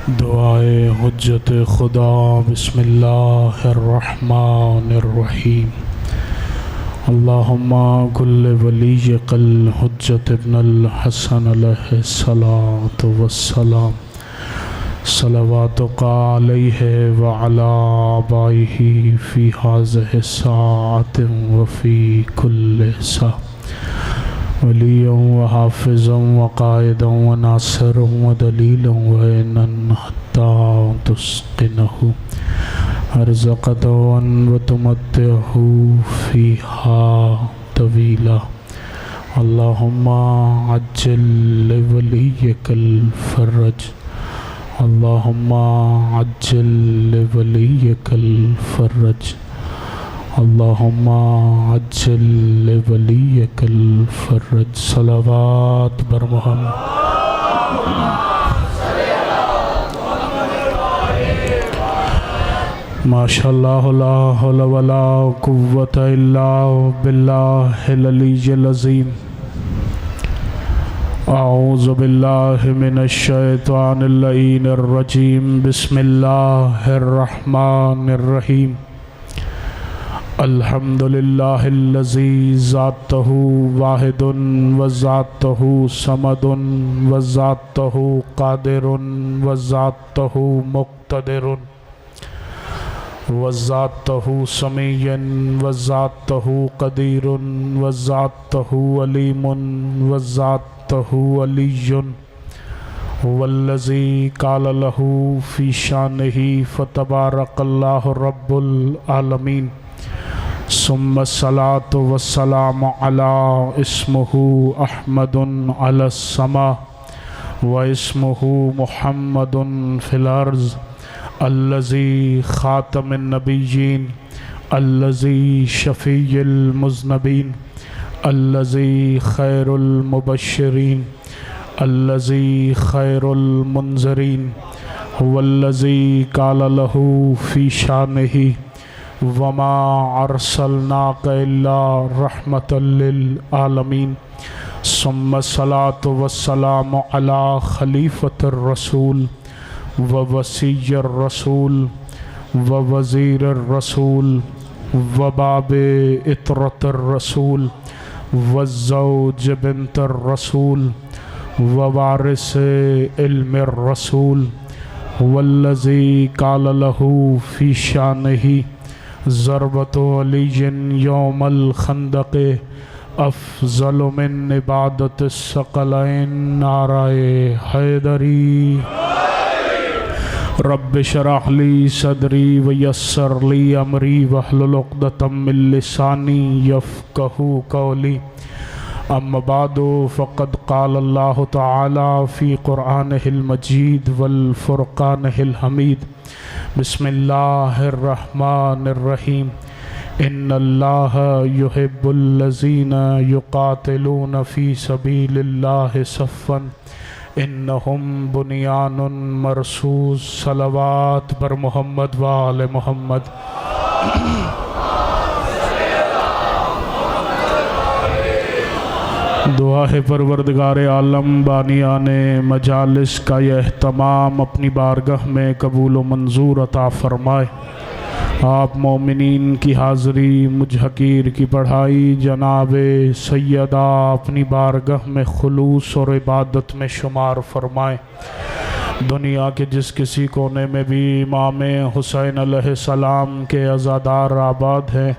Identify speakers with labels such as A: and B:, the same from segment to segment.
A: دعائے حجت خدا بسم اللہ الرحمن الرحیم اللہم کل ولیک الحجت ابن الحسن علیہ الصلاۃ والسلام صلواتک علیہ وعلی آبائہ فی ہذہ الساعۃ وفی کل ساعۃ ولیاً وحافظاً وقائداً وناصراً ودلیلاً وعینا حتی تسقنہ ارزقتاً وتمتعہ فیہا طویلا اللہم عجل لولیک الفرج اللہم عجل لولیک الفرج اللہم عجل لولیک الفرج صلوات بر محمد ماشاءاللہ لا حول ولا قوة الا باللہ العلی العظیم اعوذ باللہ من الشیطان اللعین الرجیم بسم اللہ الرحمن الرحیم الحمدللہ الذی ذاتہ واحد وذاتہ صمد وذاتہ قادر وذاتہ مقتدر وذاتہ سمیع وذاتہ قدیر وذاتہ علیم وذاتہ علی والذی قال لہ فی شانہ فتبارک اللہ رب العالمین ثم الصلاة والسلام علی اسمہ احمد علی السماء و اسمہ محمد فی الارض الذی خاتم النبیین الذی شفیع المذنبین الذی خیر المبشرین الذی خیر المنذرین والذی قال لہ فی شانہ وما ارسلناک الا رحمۃ للعالمین ثم الصلاة والسلام علی خلیفۃ الرسول ووصی الرسول ووزیر الرسول وباب اطرت الرسول والزوج بنت الرسول ووارث علم الرسول والذی قال لہ فی شانہ ضربۃ علی یوم الخندق افضل من عبادت الثقلین نعرہ حیدری رب اشرح لی صدری ویسر لی امری واحلل عقدۃ من لسانی یفقہوا قولی اما بعد فقد قال اللہ تعالی فی قرآنہ المجید والفرقانہ الحمید بسم اللہ الرحمن الرحیم ان اللہ یحب الذین یقاتلون فی سبیل اللہ صفا انہم بنیان مرصوص صلوات بر محمد و آل محمد دعا ہے پروردگار عالم بانیان مجالس کا یہ اہتمام اپنی بارگاہ میں قبول و منظور عطا فرمائے آپ مومنین کی حاضری مجھ حقیر کی پڑھائی جناب سیدہ اپنی بارگاہ میں خلوص اور عبادت میں شمار فرمائے دنیا کے جس کسی کونے میں بھی امام حسین علیہ السلام کے عزادار آباد ہیں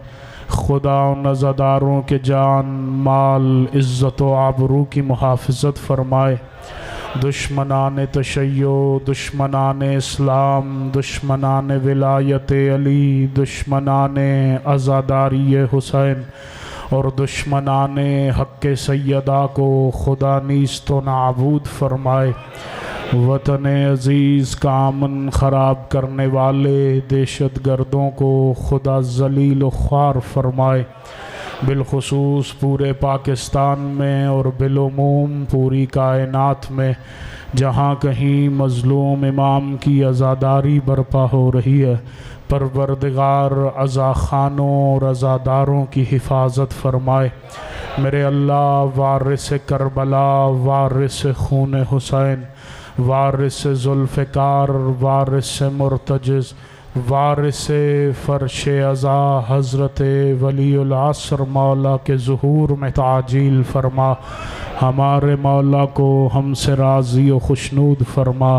A: خدا ان عزاداروں کے جان مال عزت و آبرو کی محافظت فرمائے دشمنان تشیع دشمنان اسلام دشمنان ولایت علی دشمنان عزاداری حسین اور دشمنان حق سیدہ کو خدا نیست و نابود فرمائے وطن عزیز کا امن خراب کرنے والے دہشت گردوں کو خدا ذلیل و خوار فرمائے بالخصوص پورے پاکستان میں اور بالعموم پوری کائنات میں جہاں کہیں مظلوم امام کی عزاداری برپا ہو رہی ہے پروردگار عزاخانوں اور عزاداروں کی حفاظت فرمائے میرے اللہ وارث کربلا وارث خون حسین وارث ذوالفقار، وارث مرتجز، وارث فرش عزا حضرت ولی العصر مولا کے ظہور میں تعجیل فرما، ہمارے مولا کو ہم سے راضی و خوشنود فرما،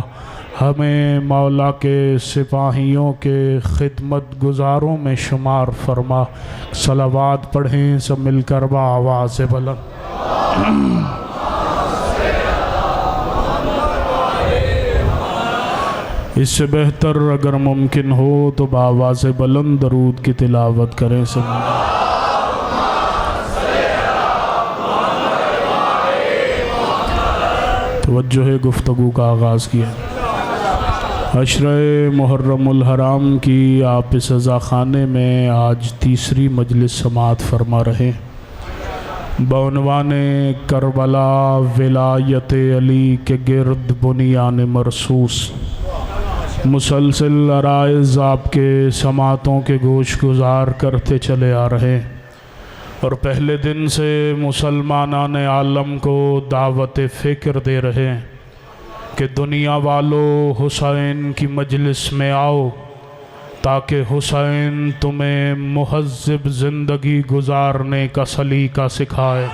A: ہمیں مولا کے سپاہیوں کے خدمت گزاروں میں شمار فرما۔ صلوات پڑھیں سب مل کر بآواز بلند۔ اس سے بہتر اگر ممکن ہو تو بآواز بلند درود کی تلاوت کریں سب۔ توجہ گفتگو کا آغاز کیا۔ عشرہ محرم الحرام کی آپ اس عزا خانے میں آج تیسری مجلس سماعت فرما رہے بعنوان کربلا ولایت علی کے گرد بنیان مرصوص۔ مسلسل عرائض آپ کے سماعتوں کے گوش گزار کرتے چلے آ رہے اور پہلے دن سے مسلمانان عالم کو دعوت فکر دے رہے ہیں کہ دنیا والو حسین کی مجلس میں آؤ تاکہ حسین تمہیں مہذب زندگی گزارنے کا سلیقہ سکھائے۔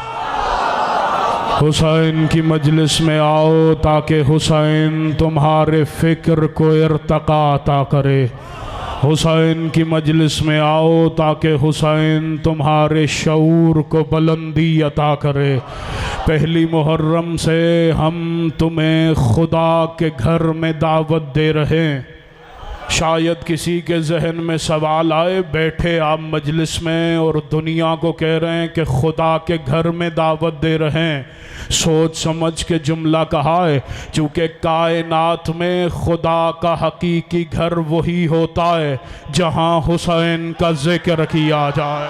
A: حسین کی مجلس میں آؤ تاکہ حسین تمہارے فکر کو ارتقا عطا کرے۔ حسین کی مجلس میں آؤ تاکہ حسین تمہارے شعور کو بلندی عطا کرے۔ پہلی محرم سے ہم تمہیں خدا کے گھر میں دعوت دے رہے ہیں۔ شاید کسی کے ذہن میں سوال آئے، بیٹھے آپ مجلس میں اور دنیا کو کہہ رہے ہیں کہ خدا کے گھر میں دعوت دے رہے ہیں۔ سوچ سمجھ کے جملہ کہا ہے، چونکہ کائنات میں خدا کا حقیقی گھر وہی ہوتا ہے جہاں حسین کا ذکر کیا جائے۔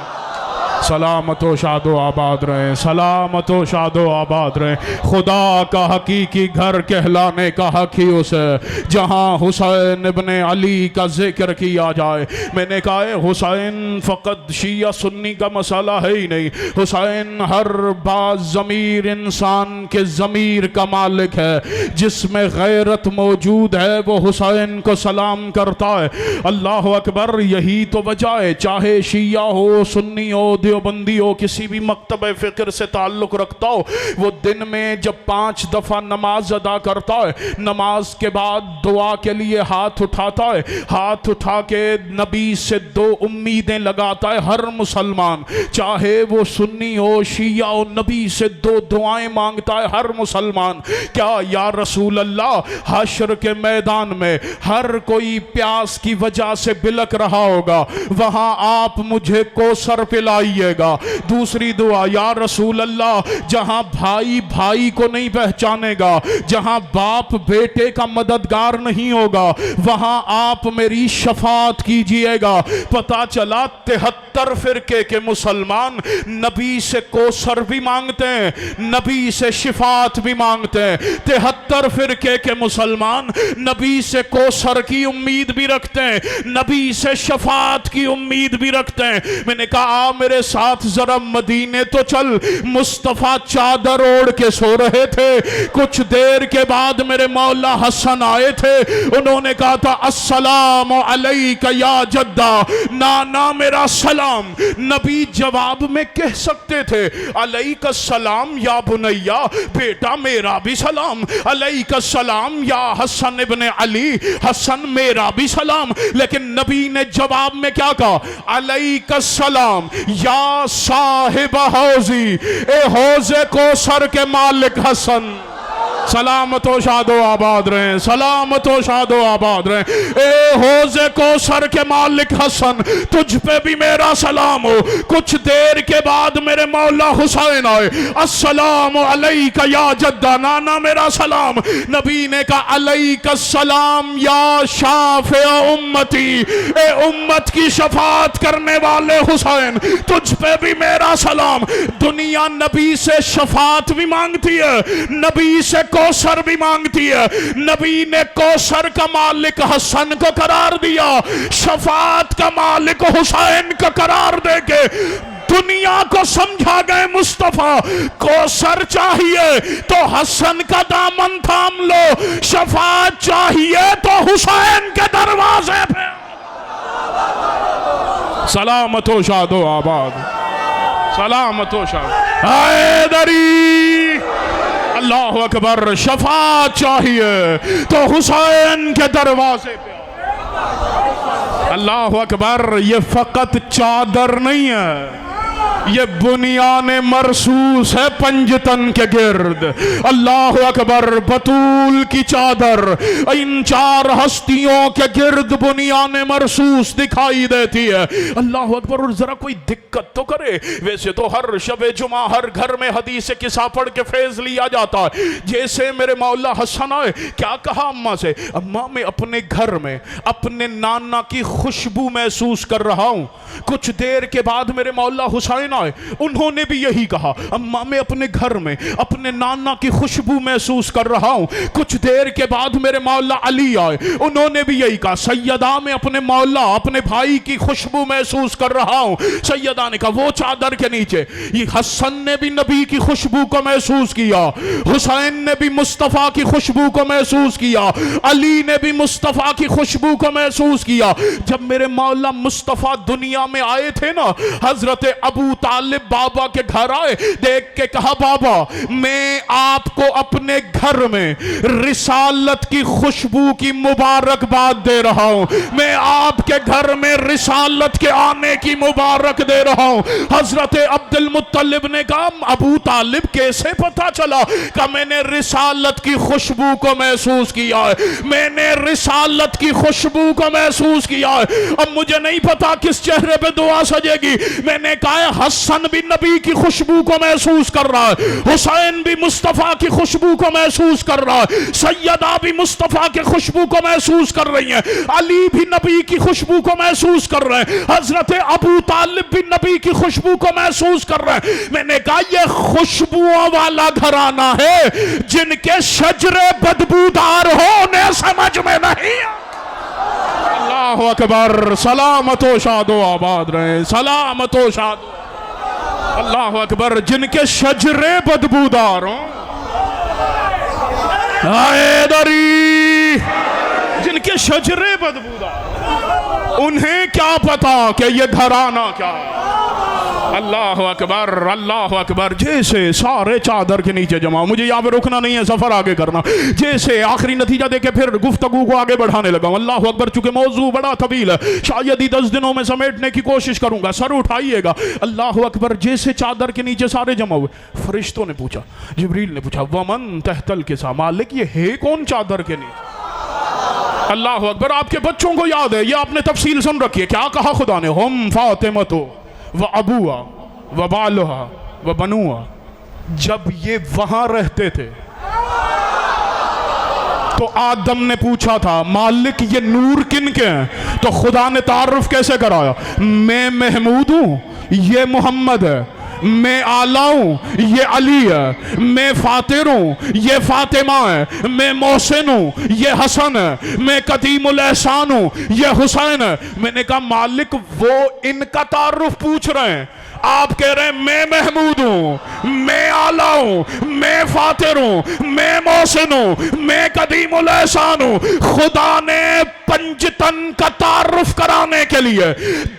A: سلامت و شاد و آباد رہیں، سلامت و شاد و آباد رہیں۔ خدا کا حقیقی گھر کہلانے کا حق ہی اسے جہاں حسین ابن علی کا ذکر کیا جائے۔ میں نے کہا ہے حسین فقط شیعہ سنی کا مسئلہ ہے ہی نہیں، حسین ہر باز ضمیر انسان کے ضمیر کا مالک ہے۔ جس میں غیرت موجود ہے وہ حسین کو سلام کرتا ہے۔ اللہ اکبر، یہی تو وجہ ہے، چاہے شیعہ ہو، سنی ہو، دیوبندی ہو، کسی بھی مکتب فکر سے تعلق رکھتا ہو، وہ دن میں جب 5 دفعہ نماز ادا کرتا ہے، نماز کے بعد دعا کے لیے ہاتھ اٹھاتا ہے، ہاتھ اٹھا کے نبی سے 2 امیدیں لگاتا ہے۔ ہر مسلمان چاہے وہ سنی ہو، شیعہ ہو، نبی سے 2 دعائیں مانگتا ہے ہر مسلمان۔ کیا یا رسول اللہ، حشر کے میدان میں ہر کوئی پیاس کی وجہ سے بلک رہا ہوگا، وہاں آپ مجھے کوثر پلائیے گا۔ دوسری دعا، یا رسول اللہ، جہاں بھائی بھائی کو نہیں پہچانے گا، جہاں باپ بیٹے کا مددگار نہیں ہوگا، وہاں آپ میری شفاعت کیجئے گا۔ پتہ چلا 73 فرقے کے مسلمان نبی سے کوثر بھی مانگتے ہیں، نبی سے شفاعت بھی مانگتے ہیں۔ 73 فرقے کے مسلمان نبی سے کوثر کی امید بھی رکھتے ہیں، نبی سے شفاعت کی امید بھی رکھتے ہیں۔ میں نے کہا میرے ساتھ ذرا مدینے تو چل۔ مصطفیٰ چادر اوڑھ کے سو رہے تھے، کچھ دیر کے بعد میرے مولا حسن آئے تھے، انہوں نے کہا تھا السلام علیک یا جدہ، نانا میرا سلام۔ نبی جواب میں کہہ سکتے تھے علیک السلام یا بنیا، بیٹا میرا بھی سلام، علیک السلام یا حسن ابن علی، حسن میرا بھی سلام۔ لیکن نبی نے جواب میں کیا کہا؟ علیک السلام یا صاحب حوضی، اے حوض کوثر کے مالک حسن۔ سلامت و شاد و آباد رہیں، سلامت و شاد و آباد رہیں۔ اے حوض کوثر کے مالک حسن، تجھ پہ بھی میرا سلام ہو۔ کچھ دیر کے بعد میرے مولا حسین آئے، السلام علیک یا جدہ، نانا میرا سلام۔ نبی نے کہا علیک السلام یا شافع امتی، اے امت کی شفاعت کرنے والے حسین، تجھ پہ بھی میرا سلام۔ دنیا نبی سے شفاعت بھی مانگتی ہے، نبی سے کوثر بھی مانگتی ہے۔ نبی نے کوثر کا مالک حسن کو قرار دیا، شفاعت کا مالک حسین کو قرار دے کے دنیا کو سمجھا گئے مصطفیٰ کو سر چاہیے تو حسن کا دامن تھام لو، شفاعت چاہیے تو حسین کے دروازے پہ۔ سلامت و شاد و آباد، سلامت و شاد حیدری، اللہ اکبر، شفاعت چاہیے تو حسین کے دروازے پہ۔ اللہ اکبر، یہ فقط چادر نہیں ہے، یہ بنیان مرصوص ہے پنجتن کے گرد۔ اللہ اکبر، بطول کی چادر ان چار ہستیوں کے گرد بنیان مرصوص دکھائی دیتی ہے۔ اللہ اکبر، اور ذرا کوئی دقت تو کرے، ویسے تو ہر شب جمعہ ہر گھر میں حدیث قصہ پڑھ کے فیض لیا جاتا ہے۔ جیسے میرے مولا حسن آئے، کیا کہا اماں سے؟ اماں میں اپنے گھر میں اپنے نانا کی خوشبو محسوس کر رہا ہوں۔ کچھ دیر کے بعد میرے مولا حسین آئے، انہوں نے بھی یہی کہا، اماں میں اپنے گھر میں اپنے نانا کی خوشبو محسوس کر رہا ہوں۔ کچھ دیر کے بعد میرے مولا علی آئے، انہوں نے بھی یہی کہا، سیدہ میں اپنے مولا اپنے بھائی کی خوشبو محسوس کر رہا ہوں۔ سیدہ نے کہا وہ چادر کے نیچے، یہ حسن نے بھی نبی کی خوشبو کو محسوس کیا، حسین نے بھی مصطفیٰ کی خوشبو کو محسوس کیا، علی نے بھی مصطفیٰ کی خوشبو کو محسوس کیا۔ جب میرے مولا مصطفیٰ دنیا میں آئے تھے نا، حضرت ابو طالب بابا کے گھر آئے، دیکھ کے کہا بابا میں آپ کو اپنے گھر میں رسالت کی خوشبو کی مبارکباد دے رہا ہوں، میں آپ کے گھر میں رسالت کے آنے کی مبارک دے رہا ہوں۔ حضرت عبد المطلب نے کہا ابو طالب کیسے پتا چلا؟ کہ میں نے رسالت کی خوشبو کو محسوس کیا ہے، میں نے رسالت کی خوشبو کو محسوس کیا ہے۔ اب مجھے نہیں پتا کس چہرے پہ دعا سجے گی۔ میں نے کہا حسن بھی نبی کی خوشبو کو محسوس کر رہا ہے، حسین بھی مصطفیٰ کی خوشبو کو محسوس کر رہا ہے، سیدہ بھی مصطفیٰ کی خوشبو کو محسوس کر رہی ہیں، علی بھی نبی کی خوشبو کو محسوس کر رہے ہیں، حضرت ابو طالب بھی نبی کی خوشبو کو محسوس کر رہے ہیں۔ میں نے کہا یہ خوشبوؤں والا گھرانہ ہے، جن کے شجرے بدبودار ہو انہیں سمجھ میں نہیں۔ اللہ اکبر، سلامت و شاد و آباد رہے، سلامت و شاد و اللہ اکبر، جن کے شجرے بدبودار ہوں، حیدری، جن کے شجرے بدبودار، انہیں کیا پتا کہ یہ گھرانہ کیا ہے۔ اللہ اکبر، اللہ اکبر، جیسے سارے چادر کے نیچے جمع، مجھے یہاں پہ رکنا نہیں ہے، سفر آگے کرنا، جیسے آخری نتیجہ دے کے پھر گفتگو کو آگے بڑھانے لگا ہوں۔ اللہ اکبر، چونکہ موضوع بڑا طویل ہے، شاید ہی 10 دنوں میں سمیٹنے کی کوشش کروں گا، سر اٹھائیے گا۔ اللہ اکبر، جیسے چادر کے نیچے سارے جمع ہوئے، فرشتوں نے پوچھا، جبریل نے پوچھا ومن تحت الکسا، مالک یہ ہے کون چادر کے نیچے؟ اللہ اکبر، آپ کے بچوں کو یاد ہے، یہ آپ نے تفصیل سن رکھی ہے، کیا کہا خدا نے؟ ہم فاطمہ و ابوہا و بالہا و بنوہا، جب یہ وہاں رہتے تھے تو آدم نے پوچھا تھا مالک یہ نور کن کے ہیں؟ تو خدا نے تعارف کیسے کرایا؟ میں محمود ہوں، یہ محمد ہے، میں آلہ ہوں، یہ علی ہے، میں فاتر ہوں، یہ فاطمہ ہے، میں محسن ہوں، یہ حسن ہے، میں قدیم الاحسان ہوں، یہ حسین ہے۔ میں نے کہا مالک وہ ان کا تعارف پوچھ رہے ہیں، آپ کہہ رہے ہیں میں محمود ہوں، میں آلہ ہوں، میں فاتر ہوں، میں محسن ہوں، میں قدیم الاحسان ہوں۔ خدا نے پنجتن کا تعارف کرانے کے لیے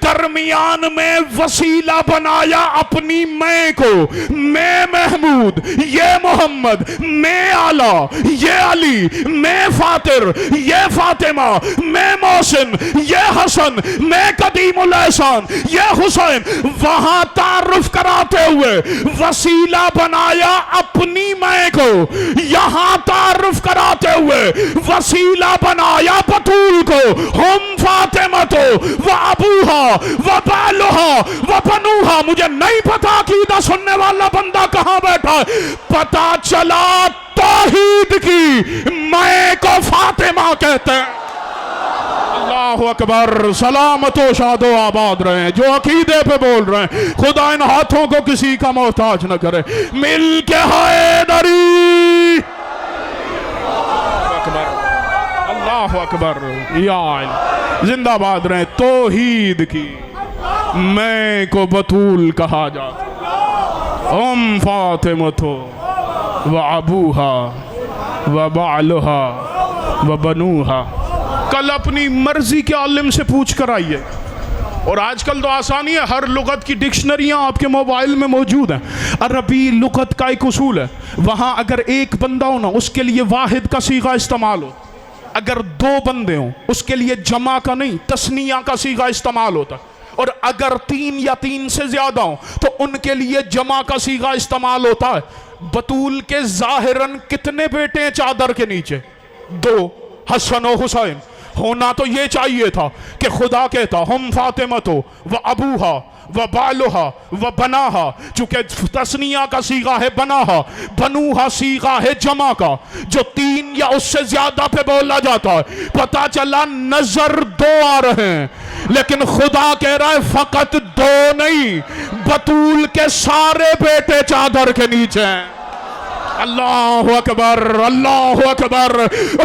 A: درمیان میں وسیلہ بنایا اپنی میں کو، میں محمود، یہ محمد، میں آلہ، یہ علی، میں فاتر، یہ فاطمہ، میں محسن، یہ حسن، میں قدیم الاحسان، یہ حسین۔ وہاں تعارف کراتے ہوئے وسیلہ بنایا اپنی میں کو، یہاں تعارف کراتے ہوئے وسیلہ بنایا بطول کو، ہم فاطمہ تو و ابوہا و بالہا و بنوہا۔ مجھے نہیں پتا عقیدہ سننے والا بندہ کہاں بیٹھا ہے، پتا چلا توحید کی میں کو فاطمہ کہتے ہیں۔ اللہ اکبر، سلامت و شاد و آباد رہے، جو عقیدے پہ بول رہے ہیں خدا ان ہاتھوں کو کسی کا محتاج نہ کرے۔ مل کے حیدری، اللہ اکبر، یا زندہ باد رہے توحید کی۔ میں کو بطول کہا جاتا فاطمۃ و ابوہا و بعلہا و بنوہا. کل اپنی مرضی کے عالم سے پوچھ کر آئیے. اور آج کل تو آسانی ہے، ہر لغت کی ڈکشنریاں آپ کے موبائل میں موجود ہیں. عربی لغت کا ایک اصول ہے، وہاں اگر ایک بندہ ہو نا اس کے لیے واحد کا صیغہ استعمال ہو، اگر دو بندے ہوں اس کے لیے جمع کا نہیں تثنیہ کا صیغہ استعمال ہوتا ہے، اور اگر تین یا تین سے زیادہ ہوں تو ان کے لیے جمع کا صیغہ استعمال ہوتا ہے. بطول کے ظاہراً کتنے بیٹے ہیں چادر کے نیچے؟ 2، حسن و حسین. ہونا تو یہ چاہیے تھا کہ خدا کہتا ہم فاطمۃ و ابوہا و بعلہا و بناہا، چونکہ تثنیہ کا صیغہ ہے بناہا، بنوہا صیغہ ہے جمع کا جو 3 یا اس سے زیادہ پہ بولا جاتا ہے. پتا چلا نظر 2 آ رہے ہیں لیکن خدا کہہ رہا ہے فقط 2 نہیں، بطول کے سارے بیٹے چادر کے نیچے ہیں. اللہ اکبر اللہ اکبر.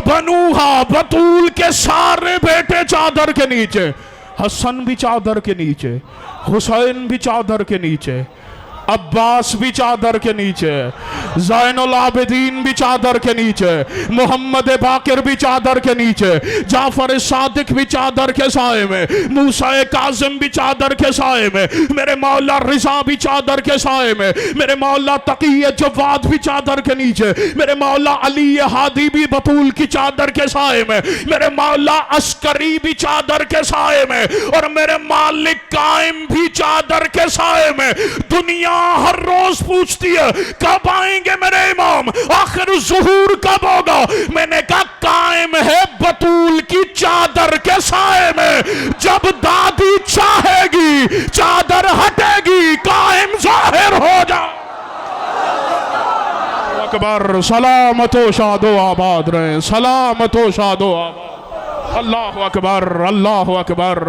A: بنوہا بطول کے سارے بیٹے چادر کے نیچے، حسن بھی چادر کے نیچے، حسین بھی چادر کے نیچے، عباس بھی چادر کے نیچے، زین العابدین بھی چادر کے نیچے، محمد باقر بھی چادر کے نیچے، جعفر صادق بھی چادر کے سائے میں، موسیٰ کاظم بھی چادر کے سائے میں، میرے مولا رضا بھی چادر کے سائے میں، میرے مولا تقی جواد بھی چادر کے نیچے، میرے مولا علی ہادی بھی بطول کی چادر کے سائے میں، میرے مولا عسکری بھی چادر کے سائے میں، اور میرے مالک قائم بھی چادر کے سائے میں. دنیا ہر روز پوچھتی ہے کب آئیں گے میرے امام، آخر ظہور کب ہوگا؟ میں نے کہا قائم ہے بطول کی چادر کے سائے میں. جب دادی چاہے گی چادر ہٹے گی، قائم ظاہر ہو جا. اکبر. سلامت و شاد و آباد رہیں، سلامت و شاد و آباد. اللہ اکبر اللہ اکبر.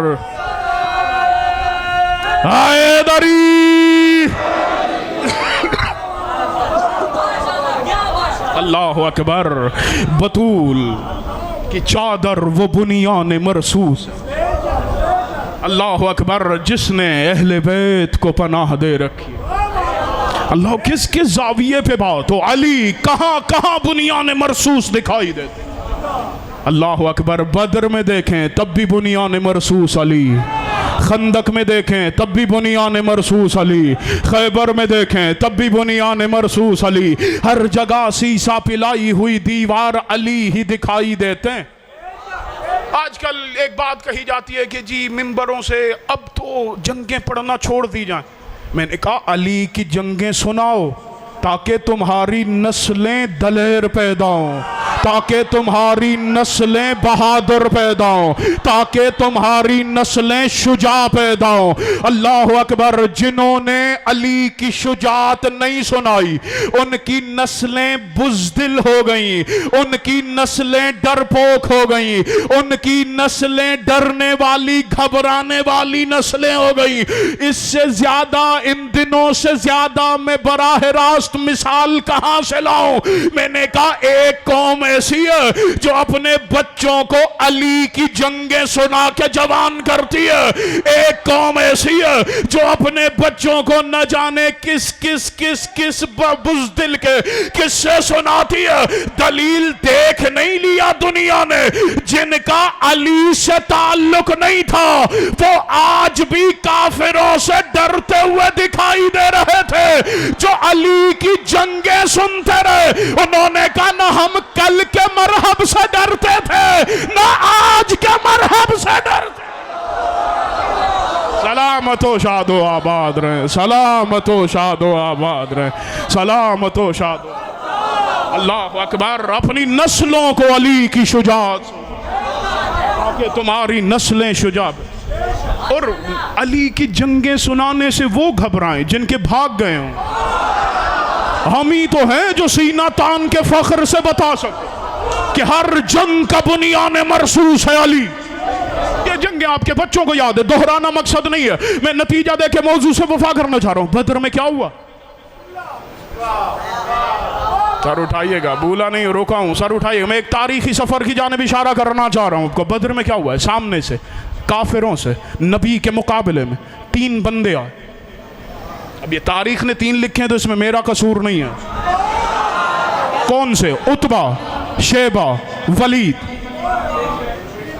A: حیدری. اللہ اکبر. بطول کی چادر وہ بنیان مرصوص. اللہ اکبر. جس نے اہل بیت کو پناہ دے رکھی. اللہ کس کس زاویے پہ بات ہو، علی کہاں کہاں بنیان مرصوص دکھائی دیتے. اللہ اکبر. بدر میں دیکھیں تب بھی بنیان مرصوص علی، خندق میں دیکھیں تب بھی بنیان مرصوص علی، خیبر میں دیکھیں تب بھی بنیان مرصوص علی. ہر جگہ سیسا پلائی ہوئی دیوار علی ہی دکھائی دیتے ہیں. آج کل ایک بات کہی جاتی ہے کہ جی ممبروں سے اب تو جنگیں پڑھنا چھوڑ دی جائیں. میں نے کہا علی کی جنگیں سناؤ تاکہ تمہاری نسلیں دلیر پیدا ہوں، تاکہ تمہاری نسلیں بہادر پیدا ہوں، تاکہ تمہاری نسلیں شجاع پیدا ہوں. اللہ اکبر. جنہوں نے علی کی شجاعت نہیں سنائی ان کی نسلیں بزدل ہو گئیں، ان کی نسلیں ڈرپوک ہو گئیں، ان کی نسلیں ڈرنے والی گھبرانے والی نسلیں ہو گئیں. اس سے زیادہ ان دنوں سے زیادہ میں براہ راست مثال کہاں سے لاؤں؟ میں نے کہا ایک قوم ایسی ہے جو اپنے بچوں کو علی کی جنگیں سنا کے جوان کرتی ہے. ایک قوم ایسی ہے جو اپنے بچوں کو نہ جانے کس کس کس کس بزدل کے قصے سناتی ہے. دلیل دیکھ نہیں لیا دنیا نے. جن کا علی سے تعلق نہیں تھا وہ آج بھی کافروں سے ڈرتے ہوئے دکھائی دے رہے تھے. جو علی کی جنگیں سنتے رہے انہوں نے کہا نہ ہم کل کے مرحب سے ڈرتے تھے نہ آج کے مرحب سے ڈرتے. سلامت و شاد و آباد رہیں، سلامت و شاد و آباد رہیں، سلامت و شاد و. اللہ اکبر. اپنی نسلوں کو علی کی شجاعت تاکہ تمہاری نسلیں شجاع. اور علی کی جنگیں سنانے سے وہ گھبرائیں جن کے بھاگ گئے ہوں. ہم ہی تو ہیں جو سینہ تان کے فخر سے بتا سکتے کہ ہر جنگ کا بنیان مرصوص ہے علی. یہ جنگیں آپ کے بچوں کو یاد ہے، دہرانا مقصد نہیں ہے. میں نتیجہ دے کے موضوع سے وفا کرنا چاہ رہا ہوں. بدر میں کیا ہوا؟ سر اٹھائیے گا، بولا نہیں روکا ہوں، سر اٹھائیے گا. میں ایک تاریخی سفر کی جانب اشارہ کرنا چاہ رہا ہوں آپ کو. بدر میں کیا ہوا ہے؟ سامنے سے کافروں سے نبی کے مقابلے میں 3 بندے آئے. اب یہ تاریخ نے 3 لکھے ہیں تو اس میں میرا قصور نہیں ہے. کون سے؟ عتبہ، شیبہ، ولید.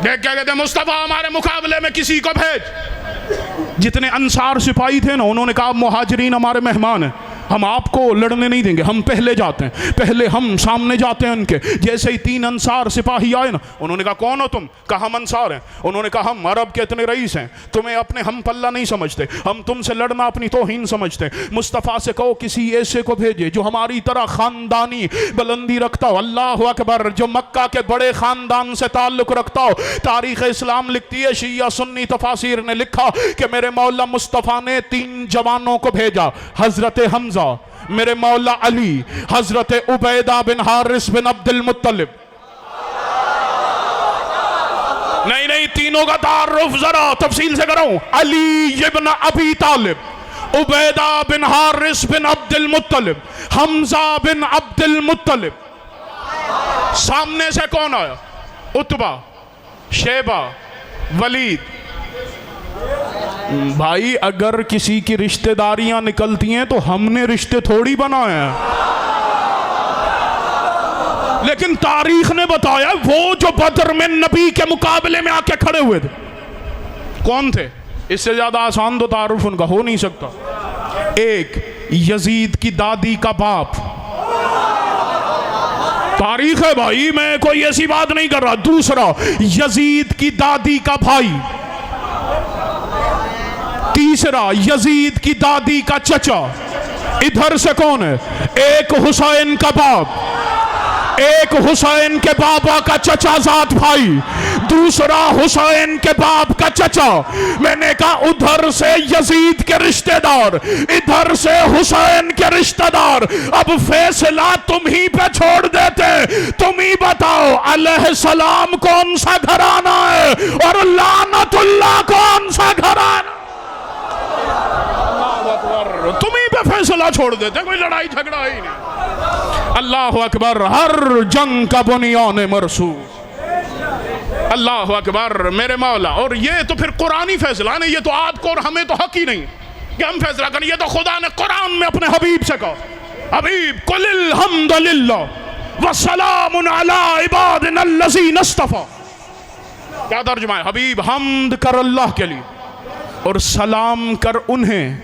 A: دیکھ کیا کہتے ہیں، مصطفیٰ ہمارے مقابلے میں کسی کو بھیج. جتنے انصار سپاہی تھے نا، انہوں نے کہا مہاجرین ہمارے مہمان ہیں، ہم آپ کو لڑنے نہیں دیں گے، ہم پہلے جاتے ہیں، پہلے ہم سامنے جاتے ہیں ان کے. جیسے ہی 3 انصار سپاہی آئے نا، انہوں نے کہا کون ہو تم؟ کہا ہم انصار ہیں. انہوں نے کہا ہم عرب کے اتنے رئیس ہیں، تمہیں اپنے ہم پلہ نہیں سمجھتے، ہم تم سے لڑنا اپنی توہین سمجھتے. مصطفیٰ سے کہو کسی ایسے کو بھیجے جو ہماری طرح خاندانی بلندی رکھتا ہو. اللہ اکبر. جو مکہ کے بڑے خاندان سے تعلق رکھتا ہو. تاریخ اسلام لکھتی ہے، شیعہ سنی تفاسیر نے لکھا کہ میرے مولا مصطفیٰ نے 3 جوانوں کو بھیجا، حضرت حمزہ، میرے مولا علی، حضرت عبیدہ بن حارث بن عبد المطلب. نہیں تینوں کا تعارف ذرا تفصیل سے کروں. علی ابن ابی طالب، عبیدہ بن حارث بن عبد المطلب، حمزہ بن عبد المطلب. سامنے سے کون آیا؟ عتبہ، شیبہ، ولید. بھائی اگر کسی کی رشتہ داریاں نکلتی ہیں تو ہم نے رشتے تھوڑی بنائے ہیں، لیکن تاریخ نے بتایا وہ جو بدر میں نبی کے مقابلے میں آ کے کھڑے ہوئے تھے کون تھے. اس سے زیادہ آسان تو تعارف ان کا ہو نہیں سکتا. ایک یزید کی دادی کا باپ، تاریخ ہے بھائی، میں کوئی ایسی بات نہیں کر رہا. دوسرا یزید کی دادی کا بھائی. تیسرا یزید کی دادی کا چچا. ادھر سے کون ہے؟ ایک حسین کا باپ، ایک حسین کے بابا کا چچا زاد بھائی، دوسرا حسین کے باپ کا چچا. میں نے کہا ادھر سے یزید کے رشتہ دار، ادھر سے حسین کے رشتہ دار. اب فیصلہ تم ہی پہ چھوڑ دیتے، تم ہی بتاؤ علیہ السلام کون سا گھرانہ ہے اور لعنت اللہ کون سا گھرانہ. تم ہی پہ فیصلہ چھوڑ دیتے، کوئی لڑائی جھگڑا ہی نہیں. اللہ اکبر. ہر جنگ کا بنیان مرصوص. اللہ اکبر میرے مولا. اور یہ تو پھر قرآنی فیصلہ ہے، یہ تو آپ کو اور ہمیں تو حق ہی نہیں کہ ہم فیصلہ کریں. یہ تو خدا نے قرآن میں اپنے حبیب سے کہا، حبیب قل الحمد للہ وسلام علی عبادنا الذین اصطفیٰ. کیا ترجمہ ہے؟ حبیب حمد کر اللہ کے لیے اور سلام کر انہیں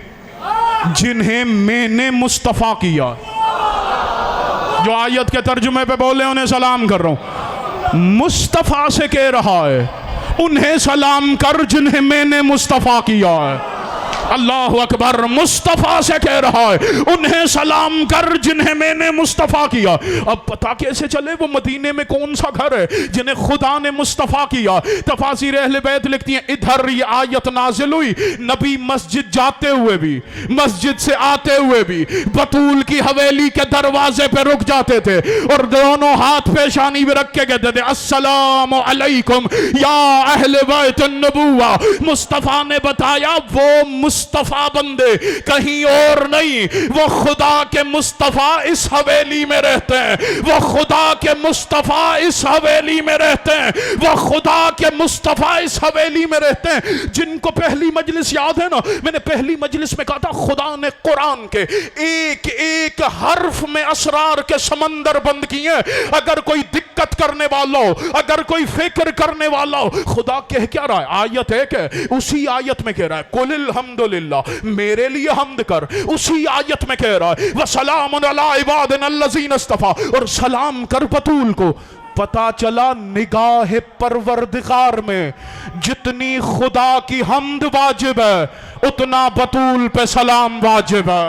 A: جنہیں میں نے مصطفیٰ کیا. جو آیت کے ترجمے پہ بولے انہیں سلام کر رہا ہوں. مصطفیٰ سے کہہ رہا ہے انہیں سلام کر جنہیں میں نے مصطفیٰ کیا ہے. اللہ اکبر. مصطفیٰ سے کہہ رہا ہے انہیں سلام کر جنہیں میں نے مصطفیٰ کیا. اب پتہ کیسے چلے وہ مدینے میں کون سا گھر ہے جنہیں خدا نے مصطفیٰ کیا؟ تفاسیر اہل بیت لکھتی ہیں ادھر یہ آیت نازل ہوئی، نبی مسجد جاتے ہوئے بھی، مسجد سے آتے ہوئے بھی بطول کی حویلی کے دروازے پہ رک جاتے تھے اور دونوں ہاتھ پیشانی پہ رکھ کے کہتے تھے السلام علیکم یا اہل بیت النبوہ. مصطفیٰ نے بتایا وہ مصطفیٰ بندے کہیں اور نہیں، وہ خدا کے مصطفیٰ اس حویلی میں رہتے ہیں، وہ خدا کے مصطفیٰ اس حویلی میں رہتے ہیں، وہ خدا کے مصطفیٰ اس حویلی میں رہتے ہیں. جن کو پہلی مجلس یاد ہے نا، میں نے پہلی مجلس میں کہا تھا خدا نے قرآن کے ایک ایک حرف میں اسرار کے سمندر بند کیے. اگر کوئی دقت کرنے والا ہو، اگر کوئی فکر کرنے والا ہو، خدا کہہ کیا رہا ہے؟ آیت ہے کہ اسی آیت میں کہہ رہا ہے قل الحمد للہ، میرے لیے حمد کر. اسی آیت میں کہہ رہا ہے وَسَلَامٌ عَلَىٰ عِبَادِنَا الَّذِينَ اصْطَفَىٰ، اور سلام کر بطول کو. پتا چلا نگاہ پروردگار میں جتنی خدا کی حمد واجب ہے اتنا بطول پہ سلام واجب ہے.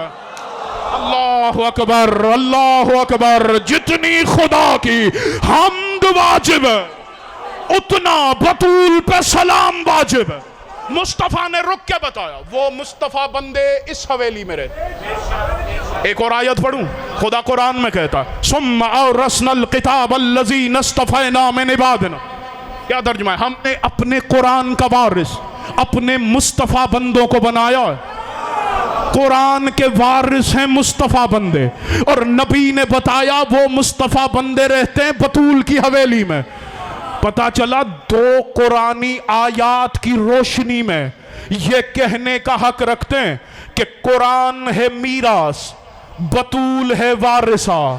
A: اللہ اکبر اللہ اکبر. جتنی خدا کی حمد واجب ہے اتنا بطول پہ سلام واجب ہے. مصطفیٰ نے رک کے بتایا وہ مصطفیٰ بندے اس حویلی میں رہتے. ایک اور آیت پڑھوں، خدا قرآن میں کہتا ہے ثم اورثنا الکتاب الذین اصطفینا من عبادنا. کیا ترجمہ ہے؟ ہم نے اپنے قرآن کا وارث اپنے مصطفیٰ بندوں کو بنایا ہے. قرآن کے وارث ہیں مصطفیٰ بندے، اور نبی نے بتایا وہ مصطفیٰ بندے رہتے ہیں بطول کی حویلی میں. پتا چلا 2 قرآنی آیات کی روشنی میں یہ کہنے کا حق رکھتے ہیں کہ قرآن ہے میراث، بطول ہے وارثہ۔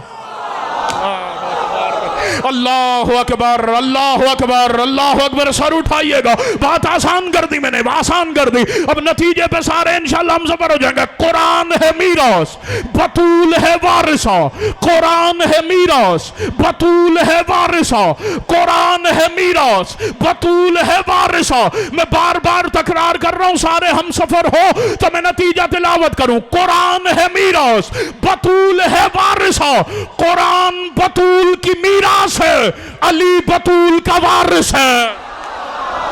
A: اللہ اکبر، اللہ اکبر، اللہ اکبر۔ سر اٹھائیے گا، بات آسان کر دی میں نے، آسان کر دی۔ اب نتیجے پہ سارے انشاءاللہ ہم سفر ہو جائیں گے۔ قرآن ہے میراث، بطول ہے وارثہ۔ قرآن ہے میراث، بطول ہے وارثہ۔ قرآن ہے میراث، بطول ہے وارثہ۔ میں بار بار تکرار کر رہا ہوں، سارے ہم سفر ہو تو میں نتیجہ تلاوت کروں۔ قرآن ہے میراث، بطول ہے وارثہ۔ قرآن بطول کی میراث ہے، علی بطول کا وارث ہے۔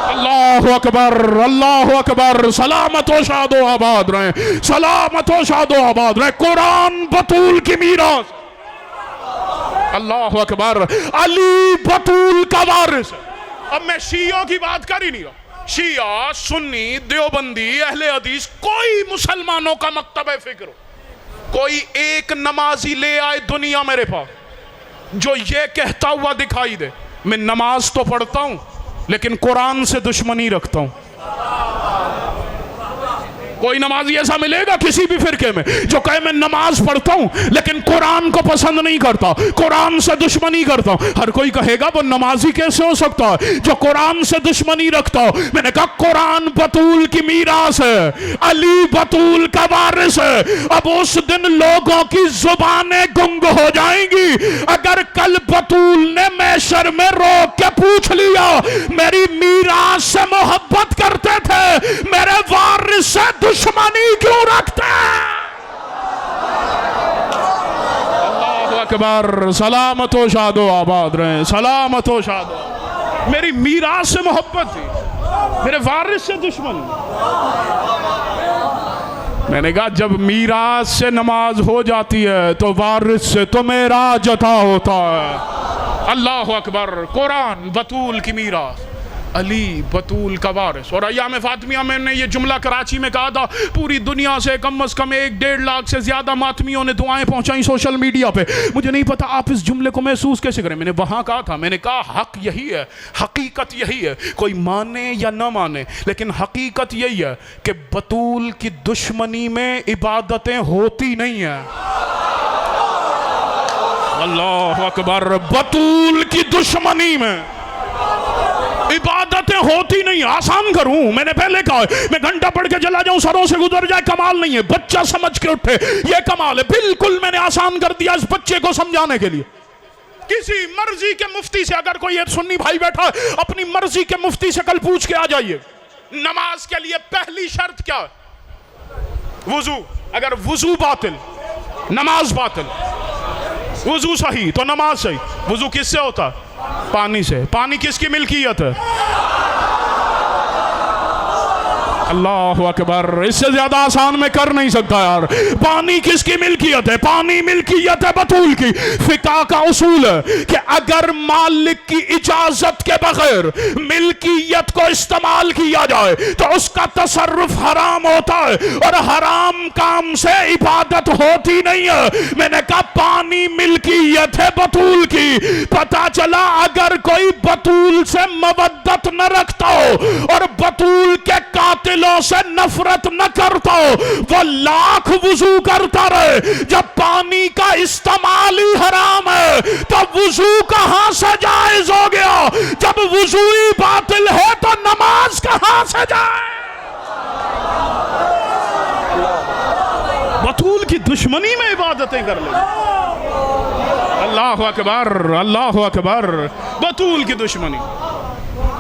A: اللہ اکبر، اللہ اکبر۔ سلامت و شاد و آباد رہیں، سلامت و شاد و آباد رہیں۔ قرآن بطول کی میراث، اللہ اکبر، علی بطول کا وارث ہے۔ اب میں شیعوں کی بات کر ہی نہیں رہا، شیعہ، سنی، دیوبندی، اہل حدیث، کوئی مسلمانوں کا مکتب فکر ہو، کوئی ایک نمازی لے آئے دنیا میرے پاس جو یہ کہتا ہوا دکھائی دے میں نماز تو پڑھتا ہوں لیکن قرآن سے دشمنی رکھتا ہوں۔ کوئی نمازی ایسا ملے گا کسی بھی فرقے میں جو کہے میں نماز پڑھتا ہوں لیکن قرآن کو پسند نہیں کرتا، قرآن سے دشمنی کرتا ہوں؟ ہر کوئی کہے گا وہ نمازی کیسے ہو سکتا ہے جو قرآن سے دشمنی رکھتا ہو؟ میں نے کہا قرآن بطول کی میراث ہے، علی بطول کا وارث ہے۔ اب اس دن لوگوں کی زبانیں گنگ ہو جائیں گی اگر کل بطول نے محشر میں روک کے پوچھ لیا میری میراث سے محبت کرتے تھے، میرے وارث سے دشمنی کیوں رکھتے ہیں؟ اللہ اکبر، سلامت و شاد و آباد رہیں، سلامت و شاد و آباد۔ میری میراث سے محبت تھی، میرے وارث سے دشمنی۔ میں نے کہا جب میراث سے نماز ہو جاتی ہے تو وارث سے تو معراج عطا ہوتا ہے۔ اللہ اکبر، قرآن بطول کی میراث، علی بطول کا وارث۔ اور ایام فاطمیہ میں نے یہ جملہ کراچی میں کہا تھا، پوری دنیا سے کم از کم 1-1.5 لاکھ سے زیادہ ماتمیوں نے دعائیں پہنچائیں سوشل میڈیا پہ۔ مجھے نہیں پتا آپ اس جملے کو محسوس کیسے کریں۔ میں نے وہاں کہا تھا، میں نے کہا حق یہی ہے، حقیقت یہی ہے، کوئی مانے یا نہ مانے لیکن حقیقت یہی ہے کہ بطول کی دشمنی میں عبادتیں ہوتی نہیں ہیں۔ اللہ اکبر، بطول کی دشمنی میں عبادتیں ہوتی نہیں۔ آسان کروں، میں نے پہلے کہا ہے میں گھنٹہ پڑھ کے چلا جاؤں سروں سے گزر جائے کمال نہیں ہے، بچہ سمجھ کے اٹھے یہ کمال ہے۔ بالکل میں نے آسان کر دیا اس بچے کو سمجھانے کے لیے۔ کسی مرضی کے مفتی سے، اگر کوئی سنی بھائی بیٹھا ہے اپنی مرضی کے مفتی سے کل پوچھ کے آ جائیے نماز کے لیے پہلی شرط کیا ہے؟ وضو۔ اگر وضو باطل نماز باطل، وضو صحیح تو نماز صحیح۔ وضو کس سے ہوتا ہے؟ پانی سے۔ پانی کس کی ملکیت ہے؟ اللہ اکبر، اس سے زیادہ آسان میں کر نہیں سکتا یار۔ پانی کس کی ملکیت ہے؟ پانی ملکیت ہے بطول کی۔ فقہ کا اصول ہے کہ اگر مالک کی اجازت کے بغیر ملکیت کو استعمال کیا جائے تو اس کا تصرف حرام ہوتا ہے اور حرام کام سے عبادت ہوتی نہیں ہے۔ میں نے کہا پانی ملکیت ہے بطول کی۔ پتہ چلا اگر کوئی بطول سے مودت نہ رکھتا ہو اور بطول کے قاتل سے نفرت نہ کرتا ہو، وہ لاکھ وضو کرتا رہے، جب پانی کا استعمال ہی حرام ہے تو وضو کہاں سے جائز ہو گیا؟ جب وضو ہی باطل ہے تو نماز کہاں سے جائے؟ بطول کی دشمنی میں عبادتیں کر لیں۔ اللہ اکبر، اللہ اکبر، بطول کی دشمنی۔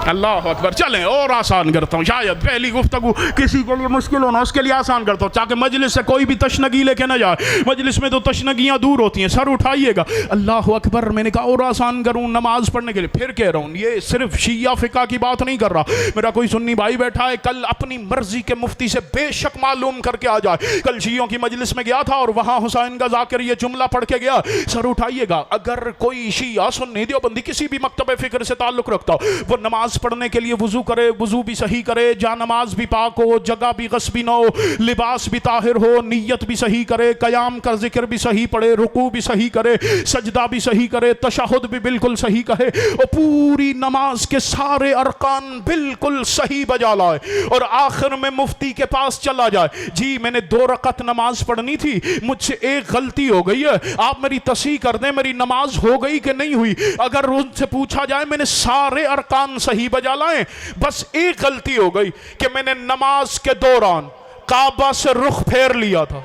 A: اللہ اکبر۔ چلیں اور آسان کرتا ہوں، شاید پہلی گفتگو کسی کے لیے مشکل ہونا، اس کے لیے آسان کرتا ہوں تاکہ مجلس سے کوئی بھی تشنگی لے کے نہ جائے۔ مجلس میں تو تشنگیاں دور ہوتی ہیں، سر اٹھائیے گا۔ اللہ اکبر۔ میں نے کہا اور آسان کروں نماز پڑھنے کے لیے، پھر کہہ رہا ہوں یہ صرف شیعہ فقہ کی بات نہیں کر رہا۔ میرا کوئی سنی بھائی بیٹھا ہے کل اپنی مرضی کے مفتی سے بے شک معلوم کر کے آ جائے۔ کل شیعوں کی مجلس میں گیا تھا اور وہاں حسین کا ذاکر یہ جملہ پڑھ کے گیا، سر اٹھائیے گا۔ اگر کوئی شیعہ سنی دیوبندی کسی بھی مکتب فکر سے تعلق رکھتا ہو، وہ نماز نماز پڑھنے کے لیے وضو کرے، وضو بھی صحیح کرے، جا نماز بھی پاک ہو، جگہ بھی غصبی نہ ہو، لباس بھی طاہر ہو، نیت بھی صحیح کرے، قیام کا ذکر بھی صحیح پڑھے، رکوع بھی صحیح کرے، سجدہ بھی صحیح کرے، تشہد بھی بالکل صحیح کہے، اور پوری نماز کے سارے ارکان بالکل صحیح بجا لائے، اور آخر میں مفتی کے پاس چلا جائے، جی میں نے 2 رکعت نماز پڑھنی تھی، مجھ سے ایک غلطی ہو گئی ہے، آپ میری تصحیح کر دیں میری نماز ہو گئی کہ نہیں ہوئی۔ اگر ان سے پوچھا جائے میں نے سارے ارکان صحیح بجا لائے، بس ایک غلطی ہو گئی کہ میں نے نماز کے دوران کعبہ سے رخ پھیر لیا تھا۔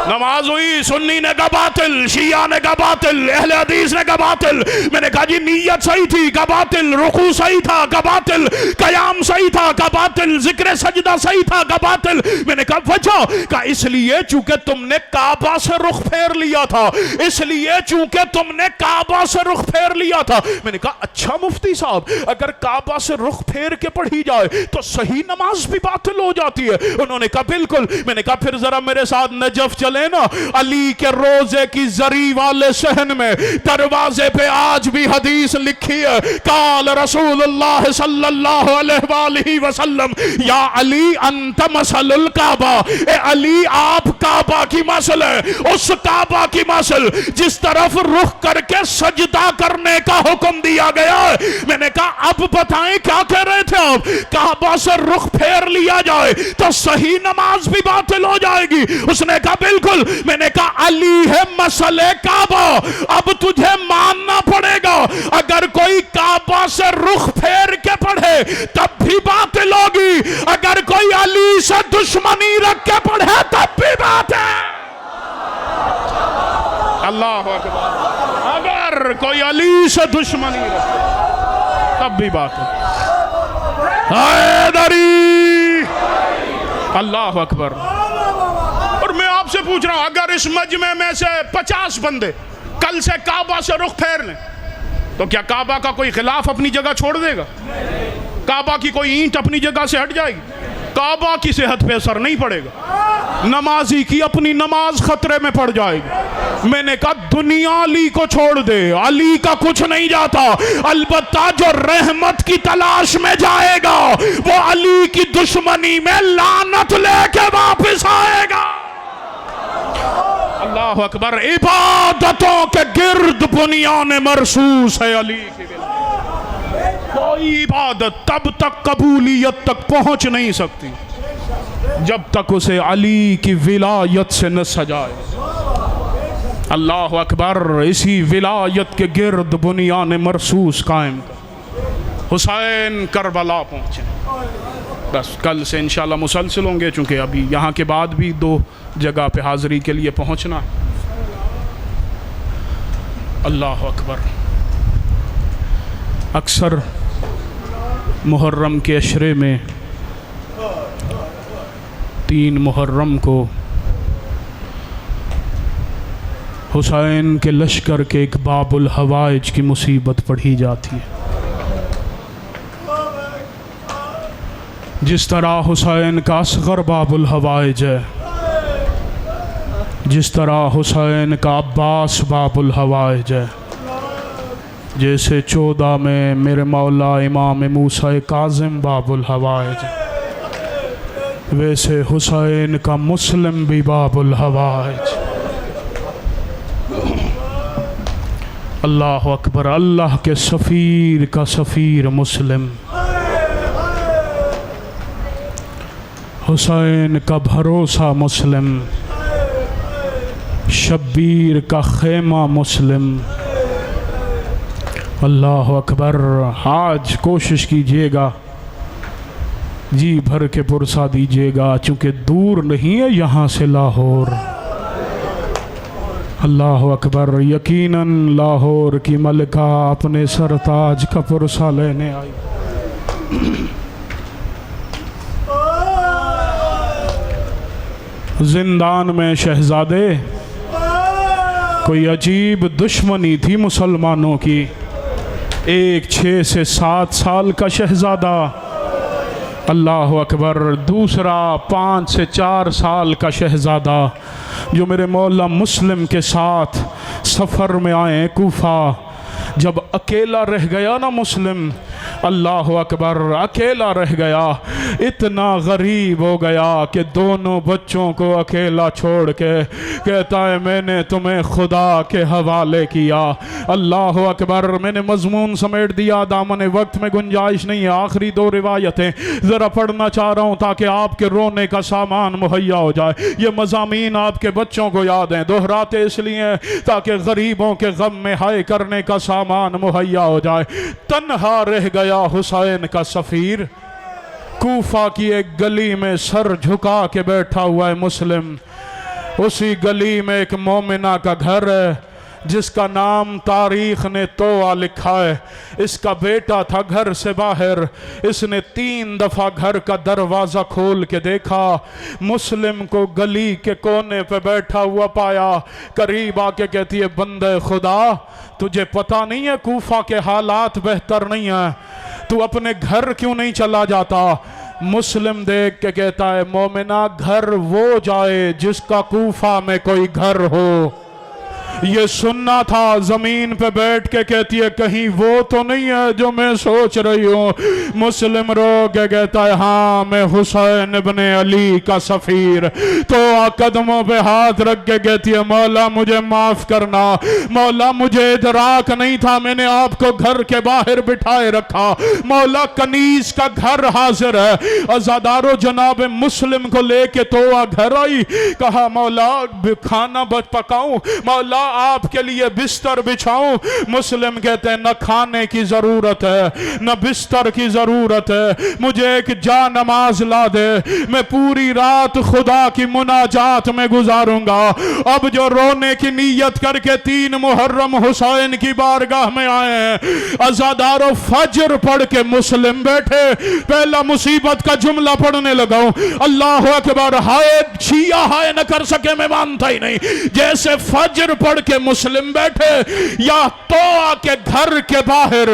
A: نماز ہوئی، سنی نے کہا باطل، شیعہ نے کہا باطل، اہل حدیث نے کہا باطل، میں نے کہا جی نیت صحیح تھی، کہا باطل، رکوع صحیح تھا، کہا باطل، قیام صحیح تھا، کہا باطل، ذکر سجدہ صحیح تھا، کہا باطل۔ میں نے کہا وجہ، کہا اس لیے چونکہ تم نے کعبہ سے رخ پھیر لیا تھا، اس لیے چونکہ تم نے کعبہ سے رخ پھیر لیا تھا۔ میں نے کہا اچھا مفتی صاحب، اگر کعبہ سے رخ پھیر کے پڑھی جائے تو صحیح نماز بھی باطل ہو جاتی ہے؟ انہوں نے کہا بالکل۔ میں نے کہا پھر ذرا میرے ساتھ نجف چلے نا، علی کے روزے کی زری والے صحن میں دروازے پہ آج بھی حدیث لکھی ہے، قال رسول اللہ صلی اللہ علیہ وآلہ وسلم یا علی انت مثل الکعبہ، اے علی آپ کعبہ کی مثل ہے، اس کعبہ کی مثل جس طرف رخ کر کے سجدہ کرنے کا حکم دیا گیا ہے۔ میں نے کہا اب بتائیں کیا کہہ رہے تھے آپ؟ کعبہ سے رخ پھیر لیا جائے تو صحیح نماز بھی باطل ہو جائے گی؟ اس نے کہا بالکل۔ میں نے کہا علی ہے مسئلہ کعبہ، اب تجھے ماننا پڑے گا، اگر کوئی کعبہ سے رخ پھیر کے پڑھے تب بھی باطل ہوگی، اگر کوئی علی سے دشمنی رکھ کے پڑھے تب بھی بات ہے۔ اللہ اکبر، اگر کوئی علی سے دشمنی رکھے تب بھی بات ہے۔ حیدری، اللہ اکبر۔ اور میں آپ سے پوچھ رہا ہوں اگر اس مجمع میں سے 50 بندے کل سے کعبہ سے رخ پھیر لیں تو کیا کعبہ کا کوئی خلاف اپنی جگہ چھوڑ دے گا؟ کعبہ کی کوئی اینٹ اپنی جگہ سے ہٹ جائے گی؟ کعبہ کی صحت پہ اثر نہیں پڑے گا، نمازی کی اپنی نماز خطرے میں پڑ جائے گی۔ میں نے کہا دنیا علی کو چھوڑ دے، علی کا کچھ نہیں جاتا، البتہ جو رحمت کی تلاش میں جائے گا وہ علی کی دشمنی میں لعنت لے کے واپس آئے گا۔ اللہ اکبر۔ عبادتوں کے گرد بنیان مرصوص ہے علی کی بلا۔ کوئی عبادت تب تک قبولیت تک پہنچ نہیں سکتی جب تک اسے علی کی ولایت سے نہ سجائے۔ اللہ اکبر۔ اسی ولایت کے گرد بنیان مرصوص قائم کر۔ حسین کربلا پہنچے، بس کل سے انشاءاللہ مسلسل ہوں گے، چونکہ ابھی یہاں کے بعد بھی 2 جگہ پہ حاضری کے لیے پہنچنا۔ اللہ اکبر۔ اکثر محرم کے عشرے میں 3 محرم کو حسین کے لشکر کے ایک باب الحوائج کی مصیبت پڑھی جاتی ہے۔ جس طرح حسین کا اصغر باب الحوائج ہے، جس طرح حسین کا عباس باب الحوائج ہے، جیسے 14 میں میرے مولا امام موسیٰ کاظم باب الحوائج ہے، ویسے حسین کا مسلم بھی باب الحوائج۔ اللہ اکبر۔ اللہ کے سفیر کا سفیر مسلم، حسین کا بھروسہ مسلم، شبیر کا خیمہ مسلم۔ اللہ اکبر۔ آج کوشش کیجئے گا، جی بھر کے پرسا دیجئے گا، چونکہ دور نہیں ہے یہاں سے لاہور۔ اللہ اکبر۔ یقیناً لاہور کی ملکہ اپنے سرتاج کا پرسا لینے آئی۔ زندان میں شہزادے، کوئی عجیب دشمنی تھی مسلمانوں کی۔ ایک 6 سے 7 سال کا شہزادہ، اللہ اکبر، دوسرا 5 سے 4 سال کا شہزادہ، جو میرے مولا مسلم کے ساتھ سفر میں آئے کوفہ، جب اکیلا رہ گیا نا مسلم، اللہ اکبر، اکیلا رہ گیا، اتنا غریب ہو گیا کہ دونوں بچوں کو اکیلا چھوڑ کے کہتا ہے میں نے تمہیں خدا کے حوالے کیا۔ اللہ اکبر، میں نے مضمون سمیٹ دیا، دامن وقت میں گنجائش نہیں ہے۔ آخری دو روایتیں ذرا پڑھنا چاہ رہا ہوں تاکہ آپ کے رونے کا سامان مہیا ہو جائے۔ یہ مضامین آپ کے بچوں کو یاد ہیں، دہراتے اس لیے تاکہ غریبوں کے غم میں ہائے کرنے کا سامان مہیا ہو جائے۔ تنہا رہ گیا حسین کا سفیر، کوفہ کی ایک گلی میں سر جھکا کے بیٹھا ہوا ہے مسلم۔ اسی گلی میں ایک مومنہ کا گھر ہے جس کا نام تاریخ نے توعہ لکھا ہے۔ اس کا بیٹا تھا گھر سے باہر، اس نے 3 دفعہ گھر کا دروازہ کھول کے دیکھا، مسلم کو گلی کے کونے پہ بیٹھا ہوا پایا۔ قریب آ کے کہتی ہے بندہ خدا، تجھے پتہ نہیں ہے کوفہ کے حالات بہتر نہیں ہیں، تو اپنے گھر کیوں نہیں چلا جاتا؟ مسلم دیکھ کے کہتا ہے مومنہ، گھر وہ جائے جس کا کوفہ میں کوئی گھر ہو۔ یہ سننا تھا، زمین پہ بیٹھ کے کہتی ہے کہیں وہ تو نہیں ہے جو میں سوچ رہی ہوں۔ مسلم رو کے کہتا ہے ہاں میں حسین ابن علی کا سفیر۔ تو قدموں پہ ہاتھ رکھ کے کہتی ہے مولا مجھے معاف کرنا، مولا مجھے ادراک نہیں تھا، میں نے آپ کو گھر کے باہر بٹھائے رکھا، مولا کنیز کا گھر حاضر ہے۔ عزادارو جناب مسلم کو لے کے تو گھر آئی، کہا مولا کھانا پکاؤں، مولا آپ کے لیے بستر بچھاؤں؟ مسلم کہتے ہیں نہ کھانے کی ضرورت ہے نہ بستر کی ضرورت ہے، مجھے ایک جا نماز لا دے، میں پوری رات خدا کی مناجات میں گزاروں گا۔ اب جو رونے کی نیت کر کے 3 محرم حسین کی بارگاہ میں آئے ہیں، عزادارو فجر پڑھ کے مسلم بیٹھے، پہلا مصیبت کا جملہ پڑھنے لگا ہوں، اللہ اکبر، ہائے شیعہ ہائے نہ کر سکے میں مانتا ہی نہیں۔ جیسے فجر پڑھ کے مسلم بیٹھے، یا تو آ کے گھر کے باہر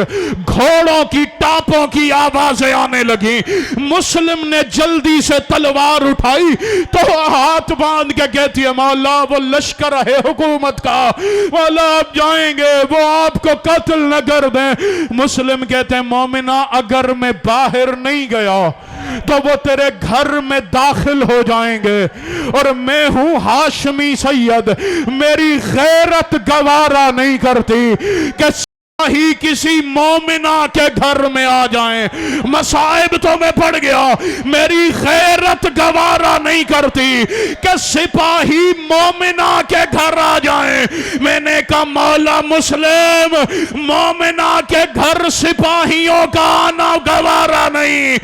A: گھوڑوں کی ٹاپوں کی آوازیں آنے لگی۔ مسلم نے جلدی سے تلوار اٹھائی تو ہاتھ باندھ کے کہتی ہے مولا وہ لشکر ہے حکومت کا، مولا آپ جائیں گے وہ آپ کو قتل نہ کر دیں۔ مسلم کہتے ہیں مومنہ اگر میں باہر نہیں گیا تو وہ تیرے گھر میں داخل ہو جائیں گے، اور میں ہوں ہاشمی سید، میری غیرت گوارا نہیں کرتی کہ ہی کسی مومنہ کے گھر میں آ جائیں۔ مصائب تو میں پڑ گیا، میری غیرت گوارا نہیں کرتی کہ سپاہی مومنہ کے گھر آ جائیں۔ میں نے کہا مولا مسلم، مومنہ کے گھر سپاہیوں کا آنا گوارا نہیں۔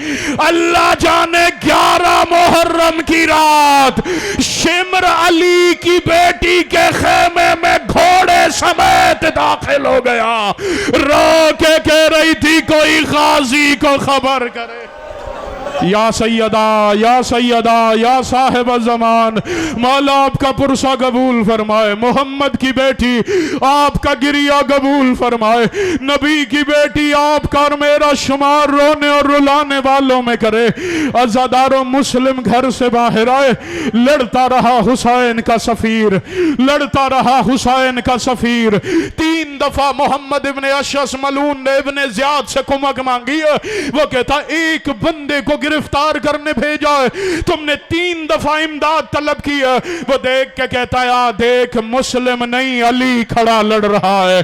A: اللہ جانے 11 محرم کی رات شمر علی کی بیٹی کے خیمے میں گھوڑے سمیت داخل ہو گیا، رو کے کہہ رہی تھی کوئی غازی کو خبر کرے۔ یا سیدہ یا سیدہ یا صاحب الزمان، مولا آپ کا پرسہ قبول فرمائے، محمد کی بیٹی آپ کا گریہ قبول فرمائے، نبی کی بیٹی آپ کا اور میرا شمار رونے اور رلانے والوں میں کرے۔ عزادارو مسلم گھر سے باہر آئے، لڑتا رہا حسین کا سفیر، لڑتا رہا حسین کا سفیر۔ 3 دفعہ محمد ابن اشعث ملعون نے ابن زیاد سے کمک مانگی ہے، وہ کہتا ایک بندے کو گرفتار کرنے بھیجا ہے، تم نے 3 دفعہ امداد طلب کی ہے۔ وہ دیکھ کے کہتا ہے آ دیکھ مسلم نہیں علی کھڑا لڑ رہا ہے،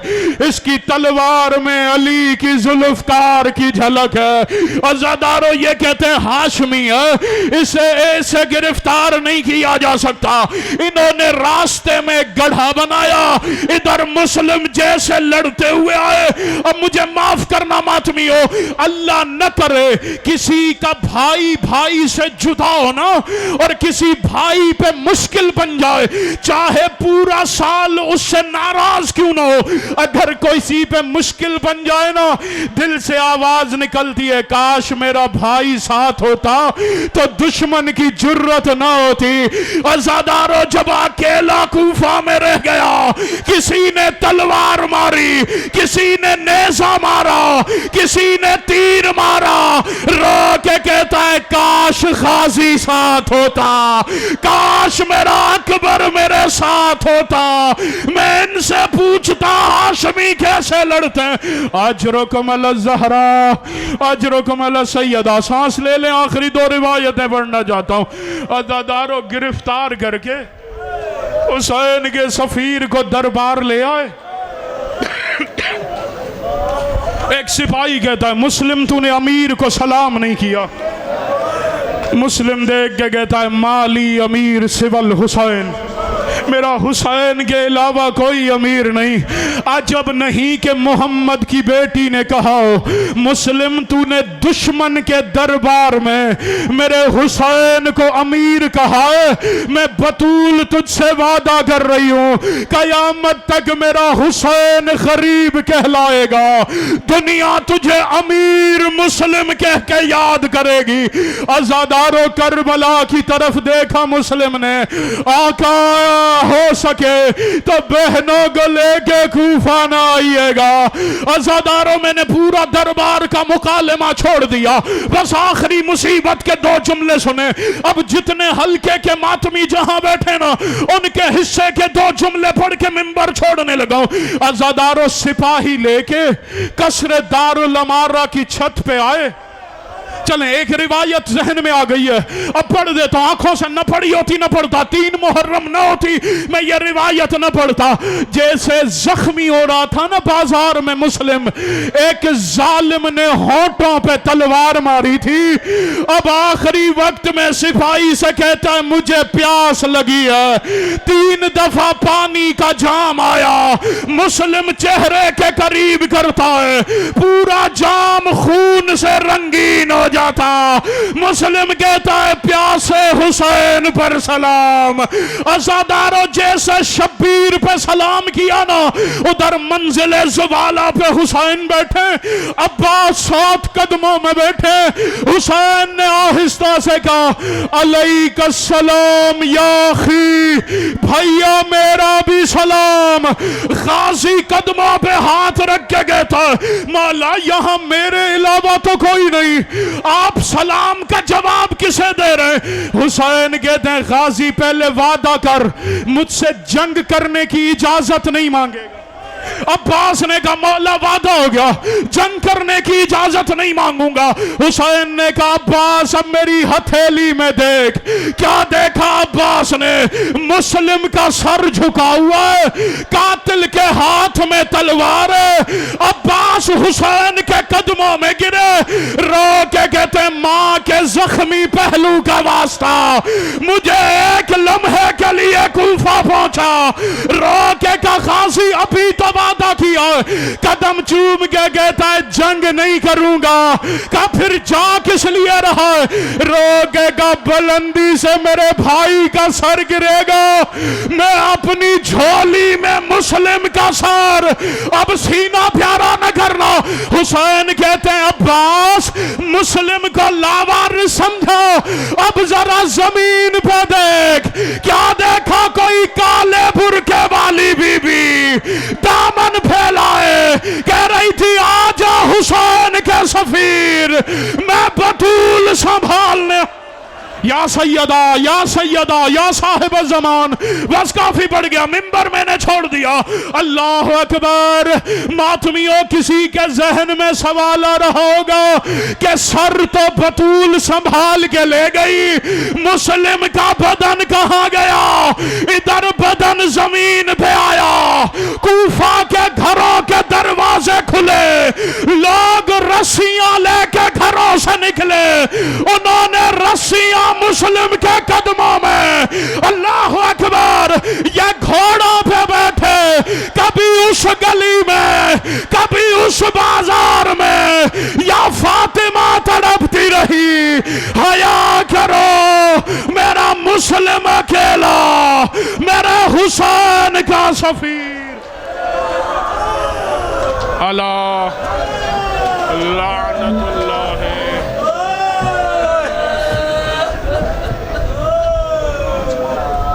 A: اس کی تلوار میں علی کی ذوالفقار کی جھلک ہے۔ عزادارو یہ کہتے ہیں ہاشمی ہے، اسے ایسے گرفتار نہیں کیا جا سکتا۔ انہوں نے راستے میں گڑھا بنایا، ادھر مسلم جیسے لڑتے ہوئے آئے۔ اب مجھے معاف کرنا ماتمیو، اللہ نہ کرے کسی کا بھائی بھائی سے جدا ہونا اور کسی بھائی پہ مشکل بن جائے، چاہے پورا سال اس سے ناراض کیوں نہ ہو، اگر کسی پہ مشکل بن جائے نا دل سے آواز نکلتی ہے کاش میرا بھائی ساتھ ہوتا تو دشمن کی جرت نہ ہوتی۔ عزادارو جب اکیلا کوفہ میں رہ گیا، کسی نے تلوار ماری، کسی نے نیزہ مارا، کسی نے تیر مارا، رو کے کہتا ہے کاش غازی ساتھ ہوتا، کاش میرا اکبر میرے ساتھ ہوتا، میں ان سے پوچھتا ہاشمی کیسے لڑتے ہیں۔ اجرکم علی الزہرا، اجرکم علی السیدہ۔ سانس لے لیں، آخری دو روایتیں پڑھنا چاہتا ہوں۔ عزادارو گرفتار کر کے حسین کے سفیر کو دربار لے آئے۔ ایک سپاہی کہتا ہے مسلم تو نے امیر کو سلام نہیں کیا۔ مسلم دیکھ کے کہتا ہے مالی امیر سول حسین، میرا حسین کے علاوہ کوئی امیر نہیں۔ عجب نہیں کہ محمد کی بیٹی نے کہا مسلم تو نے دشمن کے دربار میں میرے حسین کو امیر کہا ہے، میں بطول تجھ سے وعدہ کر رہی ہوں قیامت تک میرا حسین غریب کہلائے گا، دنیا تجھے امیر مسلم کہہ کے یاد کرے گی۔ عزادارو کربلا کی طرف دیکھا مسلم نے، آقا ہو سکے تو بہنوں کو لے کے کوفہ نہ آئیے گا۔ عزاداروں میں نے پورا دربار کا مکالمہ چھوڑ دیا، بس آخری مصیبت کے دو جملے سنے۔ اب جتنے حلقے کے ماتمی جہاں بیٹھے نا ان کے حصے کے دو جملے پڑھ کے منبر چھوڑنے لگا۔ عزاداروں سپاہی لے کے قصر دارالامارہ کی چھت پہ آئے۔ چلیں ایک روایت ذہن میں آ گئی ہے، اب پڑھ دیتا ہوں، آنکھوں سے نہ پڑھی ہوتی نہ پڑھتا، 3 محرم نہ ہوتی میں یہ روایت نہ پڑھتا۔ جیسے زخمی ہو رہا تھا نا بازار میں مسلم، ایک ظالم نے ہونٹوں پہ تلوار ماری تھی، اب آخری وقت میں سپاہی سے کہتا ہے مجھے پیاس لگی ہے، 3 دفعہ پانی کا جام آیا، مسلم چہرے کے قریب کرتا ہے، پورا جام خون سے رنگین ہو جاتا، مسلم کہتا ہے پیاسے حسین پر سلام۔ عزادارو جیسے شبیر پہ سلام کیا نا، ادھر منزل زبالہ پہ حسین بیٹھے، عباس 7 قدموں میں بیٹھے۔ حسین نے آہستہ سے کہا علیک السلام یا اخی، بھائیا میرا بھی سلام۔ غازی قدموں پہ ہاتھ رکھ کے کہتا ہے مولا یہاں میرے علاوہ تو کوئی نہیں، آپ سلام کا جواب کسے دے رہے ہیں؟ حسین کہتے ہیں غازی پہلے وعدہ کر مجھ سے جنگ کرنے کی اجازت نہیں مانگے گا۔ عباس نے کہا مولا وعدہ ہو گیا، جنگ کرنے کی اجازت نہیں مانگوں گا۔ حسین نے کہا عباس اب میری ہتھیلی میں دیکھ، کیا دیکھا عباس نے؟ مسلم کا سر جھکا ہوا ہے، قاتل کے ہاتھ میں تلوار ہے۔ عباس حسین کے قدموں میں گرے، رو کے کہتے ہیں ماں کے زخمی پہلو کا واسطہ مجھے ایک لمحے کے لیے کوفہ پہنچا۔ رو کے کہا غازی ابھی تو وعدہ کیا، قدم چوم کے کہتا ہے جنگ نہیں کروں گا۔ کہا پھر جا کس لیے رہا ہے؟ روکے گا بلندی سے میرے بھائی کا سر گرے گا، میں اپنی جھولی میں مسلم کا سر، اب سینہ پیارا نہ کرنا۔ حسین کہتے ہیں عباس مسلم کو لاوارث سمجھا، اب ذرا زمین پہ دیکھ، کیا دیکھا؟ کوئی کالے برقعے والی بی بی دامن پھیلائے کہہ رہی تھی آجا حسین کے سفیر، میں بطول سنبھالنے۔ یا سیدہ یا سیدہ یا صاحب الزمان، بس کافی بڑھ گیا، منبر میں نے چھوڑ دیا۔ اللہ اکبر۔ ماتمیوں کسی کے ذہن میں سوال آ رہا ہوگا کہ سر تو بطول سنبھال کے لے گئی، مسلم کا بدن کہاں گیا؟ ادھر بدن زمین پہ آیا، کوفہ کے گھروں کے دروازے کھلے، لوگ رسیاں لے کے گھروں سے نکلے، انہوں نے رسیاں مسلم کے قدموں میں۔ اللہ اکبر۔ یہ گھوڑوں پہ بیٹھے، کبھی اس گلی میں کبھی اس بازار میں، یا فاطمہ تڑپتی رہی حیا کرو میرا مسلم اکیلا، میرے حسین کا سفیر۔ اللہ